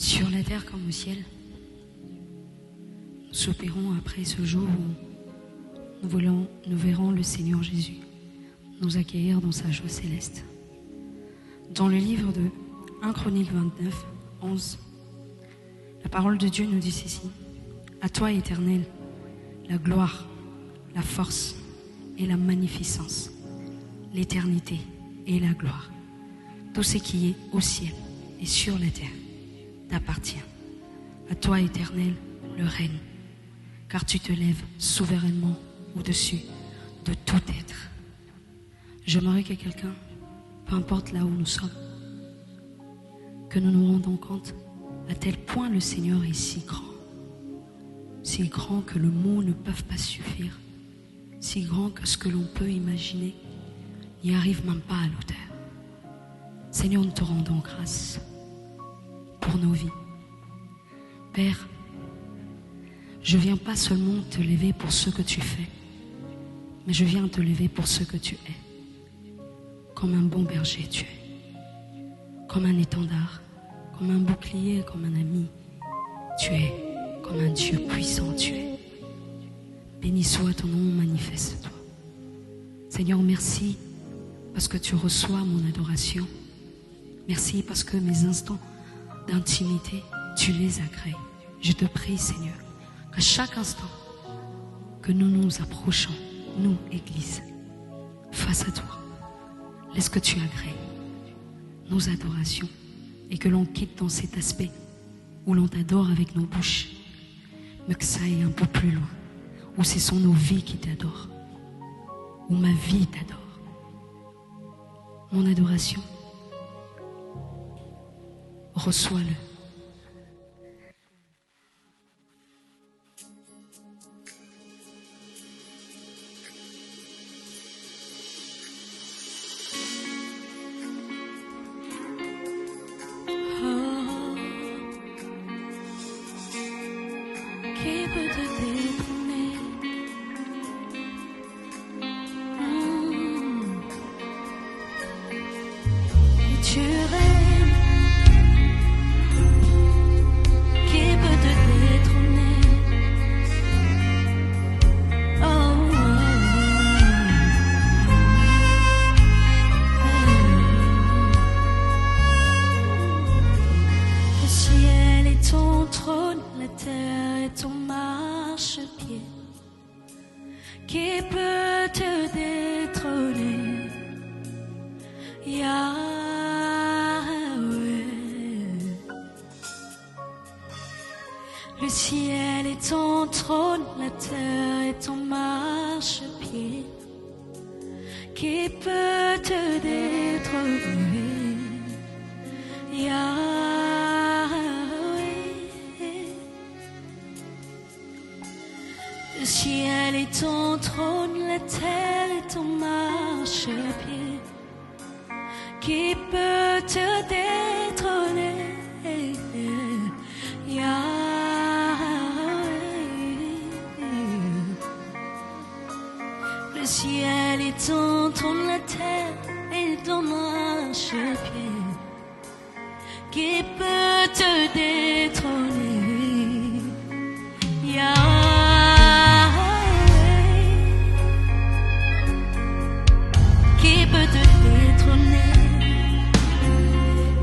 Sur la terre comme au ciel, nous soupirons après ce jour où nous verrons le Seigneur Jésus nous accueillir dans sa joie céleste. Dans le livre de 1 Chronique 29, 11, la parole de Dieu nous dit ceci: à toi, Éternel, la gloire, la force et la magnificence, l'éternité et la gloire. Tout ce qui est au ciel et sur la terre t'appartient. À toi, Éternel, le règne, car tu te lèves souverainement au-dessus de tout être. J'aimerais que quelqu'un, peu importe là où nous sommes, que nous nous rendons compte à tel point le Seigneur est si grand que le mot ne peut pas suffire, si grand que ce que l'on peut imaginer n'y arrive même pas à l'auteur. Seigneur, nous te rendons grâce pour nos vies. Père, je viens pas seulement te lever pour ce que tu fais, mais je viens te lever pour ce que tu es. Comme un bon berger tu es, comme un étendard, comme un bouclier, comme un ami. Tu es comme un Dieu puissant, tu es. Béni soit ton nom, manifeste-toi. Seigneur, merci parce que tu reçois mon adoration. Merci parce que mes instants d'intimité, tu les agrées. Je te prie, Seigneur, qu'à chaque instant que nous nous approchons, nous, Église, face à toi, laisse que tu agrées nos adorations et que l'on quitte dans cet aspect où l'on t'adore avec nos bouches, mais que ça aille un peu plus loin, où ce sont nos vies qui t'adorent, où ma vie t'adore. Mon adoration, reçois-le. Qui peut te détrôner? Et tu règnes. Qui peut te détrôner? Le ciel est ton trône, la terre est ton marchepied. Qui peut te détrôner? Yahweh. Le ciel est ton trône, la terre est ton marchepied. Qui peut te détrôner? Yahweh. Le ciel est ton trône, la terre est ton marchepied. Qui peut te détrôner? Yahweh. Le ciel est ton trône, la terre est ton marchepied. Qui peut te détrôner? Yahweh. Qui peut te détrôner?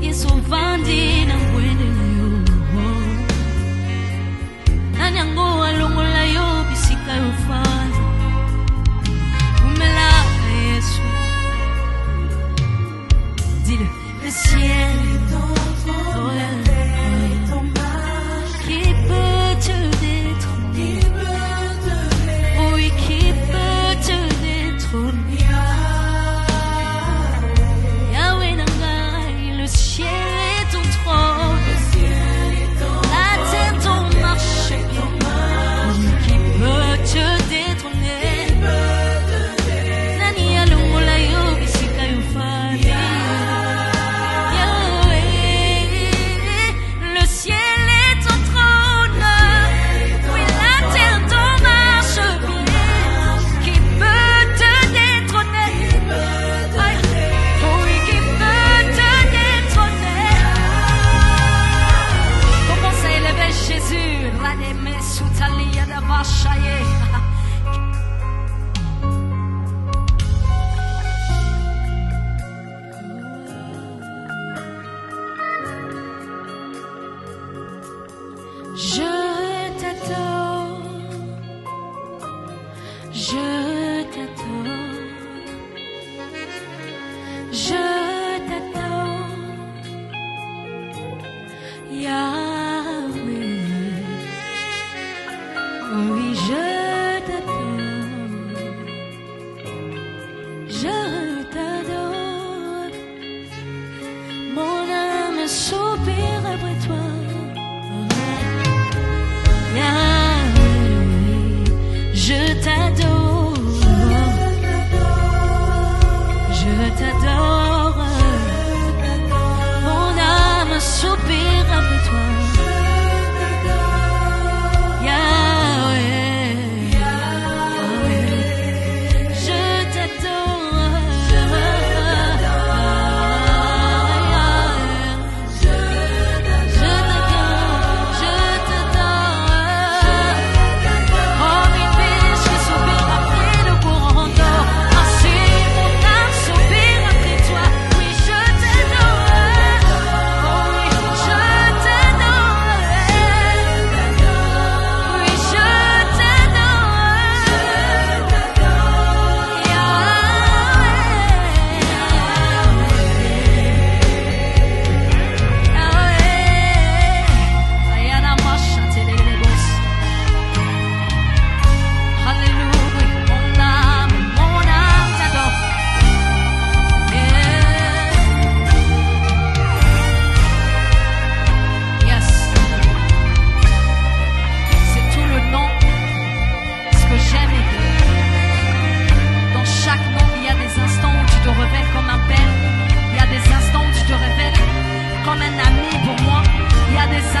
Yesu vandi na mwende yo. Nanyango alongola yo bisika yo fani. Umela Yesu. Dis-le. Le ciel est ton trône, la terre est ton marchepied. Qui peut te détrôner?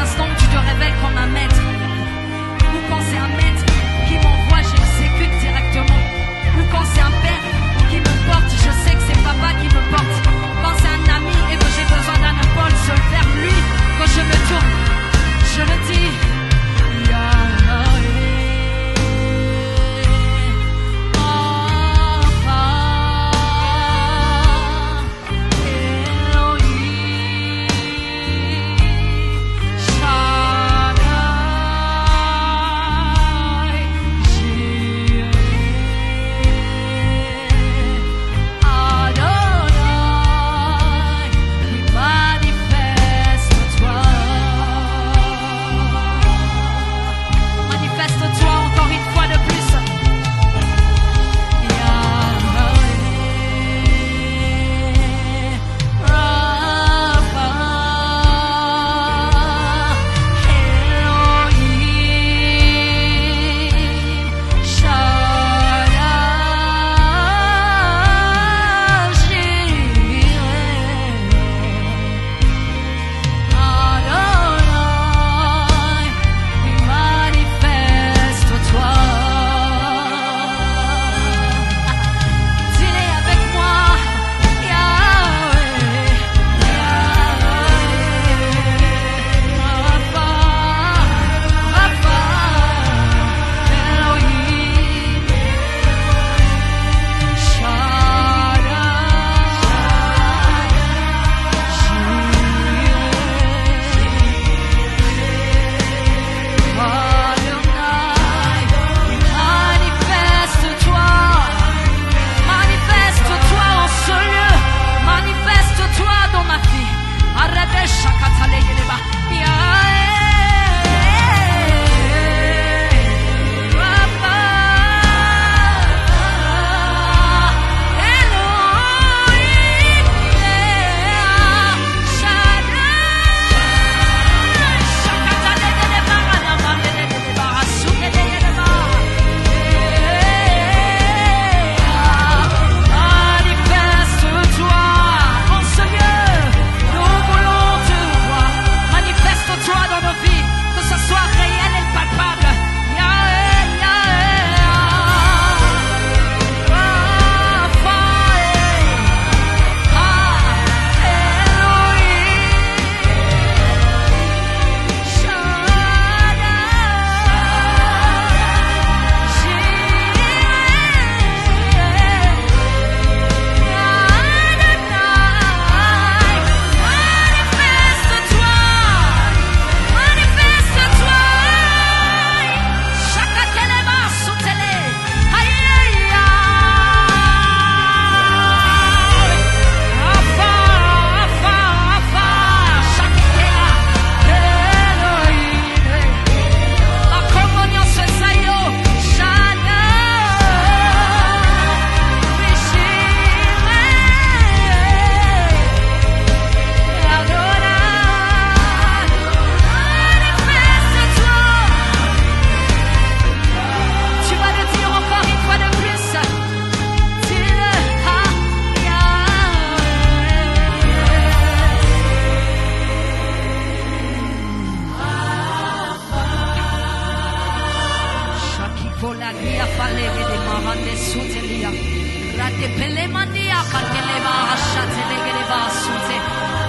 instants où tu te révèles comme un maître. Ou quand c'est un maître qui m'envoie, j'exécute directement. Ou quand c'est un père qui me porte, je sais que c'est papa qui me porte. Quand c'est un ami et que j'ai besoin d'un épaule, seul vers lui, quand je me tourne, je le dis.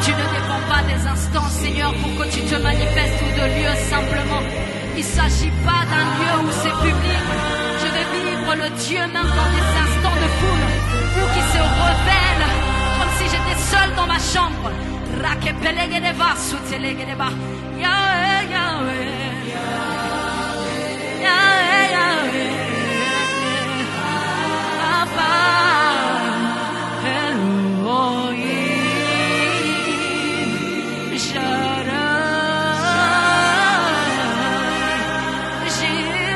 Tu ne dépends pas des instants, Seigneur, pour que tu te manifestes ou de lieux simplement. Il ne s'agit pas d'un lieu où c'est public. Je vais vivre le Dieu même dans des instants de foule, ou qui se révèle comme si j'étais seule dans ma chambre. Yahweh, Yahweh, Yahweh, Yahweh, Alpha, Elohim, Shaddai, Jireh,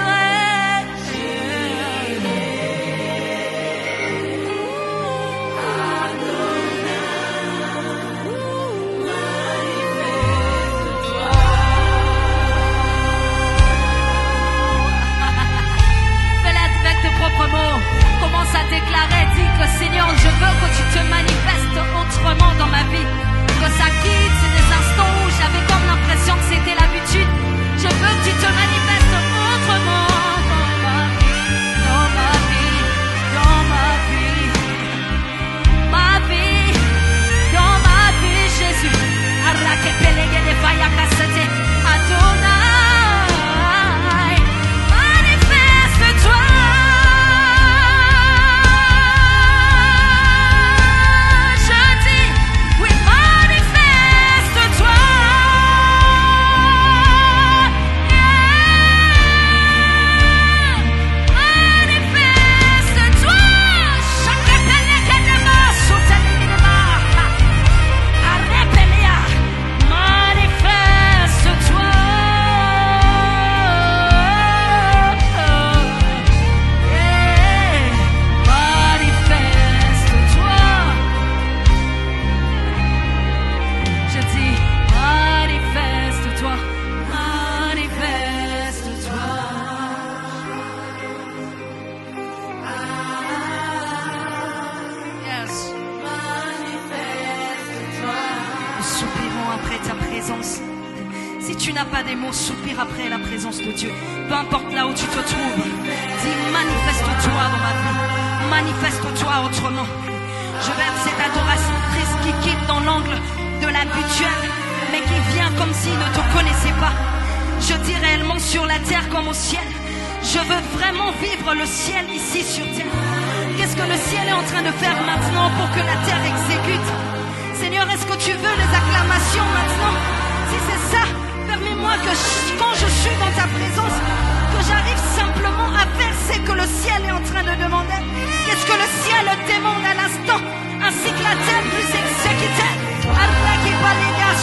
présence. Si tu n'as pas des mots, soupire après la présence de Dieu. Peu importe là où tu te trouves. Dis, manifeste-toi dans ma vie. Manifeste-toi autrement. Je verse cette adoratrice qui quitte dans l'angle de l'habituel, mais qui vient comme s'il ne te connaissait pas. Je dis réellement sur la terre comme au ciel. Je veux vraiment vivre le ciel ici sur terre. Qu'est-ce que le ciel est en train de faire maintenant pour que la terre exécute? Seigneur, est-ce que tu veux les acclamations maintenant? Si c'est ça, permets-moi que quand je suis dans ta présence, que j'arrive simplement à faire ce que le ciel est en train de demander. Qu'est-ce que le ciel demande à l'instant, ainsi que la terre plus exécutée. Allah qui va les gars,